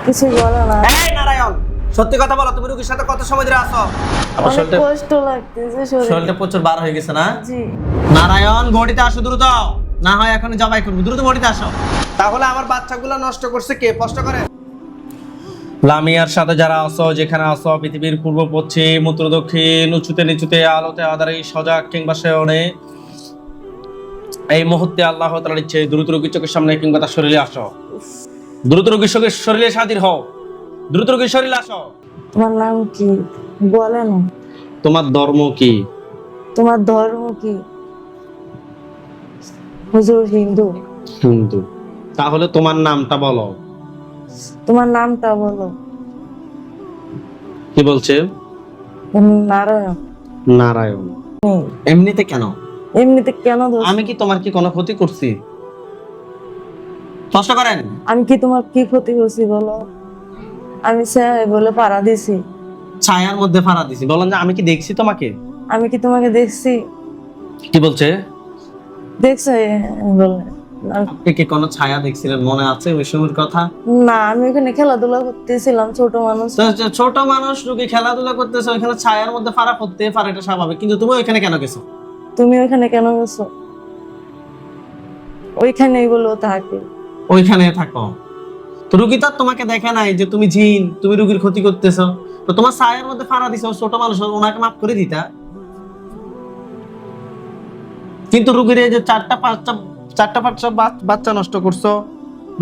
কিছু বলো না। এই নারায়ণ, সত্যি কথা বলো, তুমি রোগীর সাথে কত সময় ধরে আছো? আমার অনেক কষ্ট লাগতেছে শরীরটা প্রচুর বার হয়ে গেছে না? জি। নারায়ণ, বডিতে আসো দ্রুত, না হয় এখন জবাই করবো। দ্রুত বডিতে আসো। তাহলে আমার বাচ্চাগুলো নষ্ট করছে কে? স্পষ্ট করে। লামিয়ার সাথে যারা আছো, যেখানে আছো, পৃথিবীর পূর্ব পশ্চিম উত্তর দক্ষিণ, উঁচুতে নিচুতে, আলোতে আধারে, সজাগ কিংবা শয়নে, এই মুহূর্তে আল্লাহ তাআলার ইচ্ছে দ্রুত রোগীর চোখের সামনে কিংবা তার শরীরে আসো। দ্রুত রোগীর চোখের শরীরে হাজির হও। দ্রুত রোগীর শরীরে আসো। তোমার নাম কি বলে না? তোমার ধর্ম কি? তোমার ধর্ম কি? হুজুর হিন্দু। হিন্দু। তাহলে তোমার নামটা বলো। তোমার নামটা বলো। কি বলছে? নারায়ণ। নারায়ণ। এমনিতে কেন? এমনিতে কেন দোষ? আমি কি তোমার কি কোনো ক্ষতি করছি? স্পষ্ট করেন। আমি কি তোমার কি ক্ষতি করছি বলো? আমি বলে পাড়া দিছি। ছায়ার মধ্যে ফাড়া দিছি। বলেন যে আমি কি দেখছি তোমাকে? আমি কি তোমাকে দেখছি? কি বলছে? দেখছো বলে? আপনি কি কোনো ছায়া দেখছিলেন? মনে আছে ওই সময়ের কথা? না, আমি ওখানে খেলাধুলা করতেছিলাম, ছোট মানুষ। তো ছোট মানুষ রোগী খেলাধুলা করতেছে, ওইখানে ছায়ার মধ্যে ফাড়া করতে পারে, এটা স্বাভাবিক। কিন্তু তুমি ওইখানে কেন গেছো? তুমি ওখানে কেন গেছো? ওইখানেই বলো থাকে। ওইখানে থাকো। তো রোগী তো আর তোমাকে দেখে নাই যে তুমি জিন, তুমি রোগীর ক্ষতি করতেছো। তো তোমার ছায়ার মধ্যে ফাড়া দিছো, ছোট মানুষ, ওনাকে মাফ করে দিতা। কিন্তু রোগীর এই যে চারটা পাঁচটা বাচ্চা নষ্ট করছো,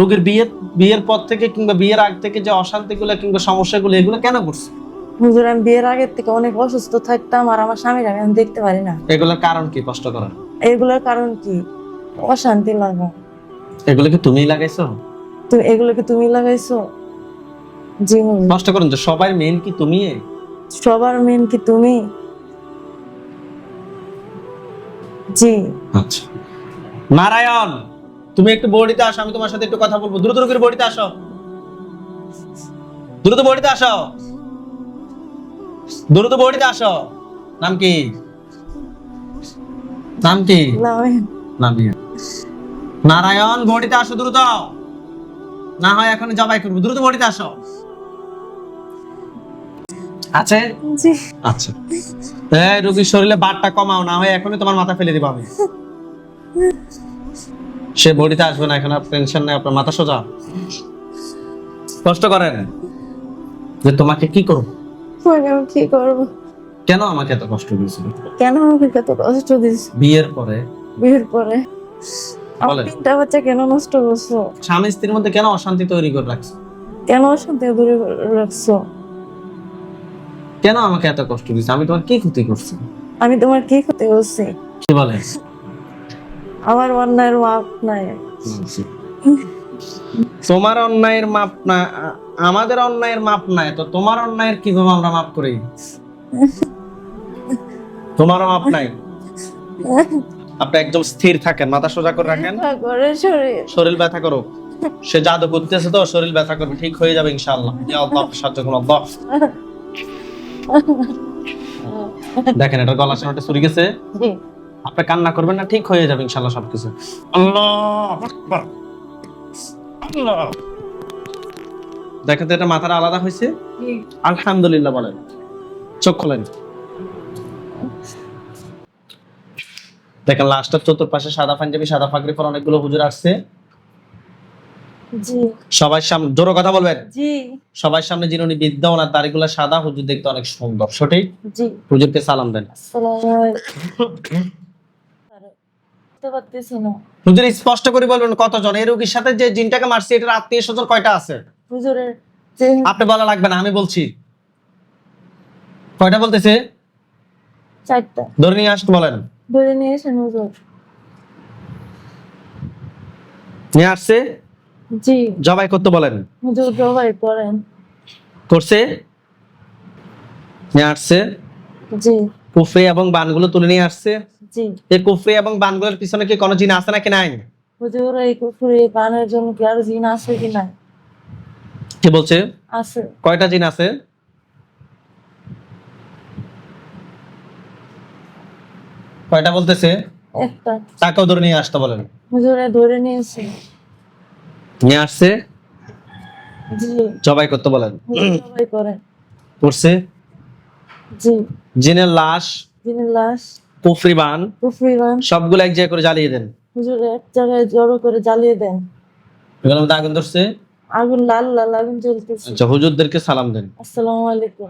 রোগীর বিয়ের পর থেকে কিংবা বিয়ের আগ থেকে যে অশান্তিগুলো কিংবা সমস্যাগুলো, এগুলো কেন করছো? হুজুর, আমি বিয়ের আগের থেকে অনেক অসুস্থ থাকতাম, আর আমার স্বামীর আমি দেখতে পারি না। এগুলোর কারণ কি? কষ্ট করার এগুলোর কারণ কি? অশান্তি লাগা। এগুলো কি তুমিই লাগাইছো? তুমি এগুলোকে তুমি লাগাইছো? জি হুজুর। কষ্ট করুন যে সবার মেন কি তুমি? সবার মেন কি তুমি? জি। আচ্ছা নারায়ণ, তুমি একটু বডিতে আসো, আমি তোমার সাথে একটু কথা বলবো। দ্রুত রোগীর বডিতে আসো। দ্রুত বডিতে আসো। দ্রুত বডিতে আসো। নাম কি? নাম কি? লামিয়া। নারায়ণ, বডিতে আসো দ্রুত, না হয় এখন জবাই করবো। দ্রুত বডিতে আসো। আছে? জি। আচ্ছা, এই রোগীর শরীরে বারটা কমাও, না হয় এখনই তোমার মাথা ফেলে দিব আমি। সে বডিতে আসবে না এখন, আপনার টেনশন নেই, আপনার মাথা সোজা। কষ্ট করেন যে তোমাকে কি করব? আমি কি করবো? কেন আমাকে এত কষ্ট দিয়েছিল? কেন আমাকে এত কষ্ট দিস? বিয়ের পরে বিয়ের পরে আমার বলেন। 3টা বাচ্চা কেন নষ্ট করছো? স্বামী স্ত্রীর মধ্যে কেন অশান্তি তৈরি করে রাখছো? কেন অশান্তি দূরে রাখছো? কেন আমাকে এত কষ্ট দিয়েছো? আমি তোমার কি ক্ষতি করছি? আমি তোমার কি ক্ষতি করছি? কি বলে? আমার অন্যায়ের মাপ নাই। তোমার অন্যায়ের মাপ না, আমাদের অন্যায়ের মাপ নাই, তো তোমার অন্যায়ের কিভাবে আমরা মাপ করি? তোমারও মাপ নাই। আপনি একদম স্থির থাকেন, মাথা সোজা করে রাখেন। শরীর ব্যথা করো, সে জাদু করতেছে তো শরীর ব্যথা করবে, ঠিক হয়ে যাবে ইনশাআল্লাহ। ইয়া আল্লাহ, সাহায্য করুন আল্লাহ। দেখেন এটা গলার সামনে চুরি গেছে, আপনি কান্না করবেন না, ঠিক হয়ে যাবে ইনশাআল্লাহ সবকিছু। আল্লাহু আকবার, আল্লাহ। দেখেন তো এটা মাথাটা আলাদা হয়েছে। আলহামদুলিল্লাহ বলেন। চোখ খোলেন। দেখেন লাস্টের চতুর্পাশে সাদা পাঞ্জাবি, সাদা পাগড়ি পরা অনেকগুলো হুজুর আসছে। জি। সবার সামনে জোরে কথা বলবেন। জি। সবার সামনে যিনি উনি বিদ্যা, ওনার দাড়িগুলো সাদা, হুজুর দেখতে অনেক সুন্দর। সঠিক? জি। হুজুরকে সালাম দেন। আসসালামু আলাইকুম। বুঝতে পারতেছি না। হুজুর স্পষ্ট করে বলবেন কতজন? এই রোগীর সাথে যে জিনটাকে মারছে এটার আত্মীয় স্বজন কয়টা আছে? হুজুরের যে আপনি বলা লাগবে না, আমি বলছি। কয়টা বলতেছে? 4টা। ধরে নিয়ে আসতে বলেন। ধরে নিয়ে এসেন হুজুর। নিয়ে আসছে? জি। জবাই করতে বলেন। হুজুর জবাই করেন। করছে? নিয়ে আসছে? জি। কুফরি এবং বানগুলো তুলে নিয়ে আসছে? জি। এই কুফরি এবং বানগুলোর পিছনে কি কোনো জিন আছে নাকি নাই? হুজুর এই কুফরি বানের জন্য কি আর জিন আছে কি নাই? কি বলছে? আছে। কয়টা জিন আছে? কয়টা বলতেছে? একটা। তাকেও ধরে নিয়ে আসতে বলেন। হুজুরে ধরে নিয়েছে। নিয়ে আসছে? জি জবাই করতে বলেন। হুজুর সবাই করেন। করছে। জি জিনের লাশ, দিনের লাশ কুফরিবান কুফরিবান সবগুলো এক জায়গায় করে জ্বালিয়ে দেন। হুজুর এক জায়গায় জড়ো করে জ্বালিয়ে দেন। এগুলোর মধ্যে আগুন ধরছে। আগুন লাল লাল আগুন জ্বলতেছে। আচ্ছা, হুজুরদেরকে সালাম দেন। আসসালামু আলাইকুম।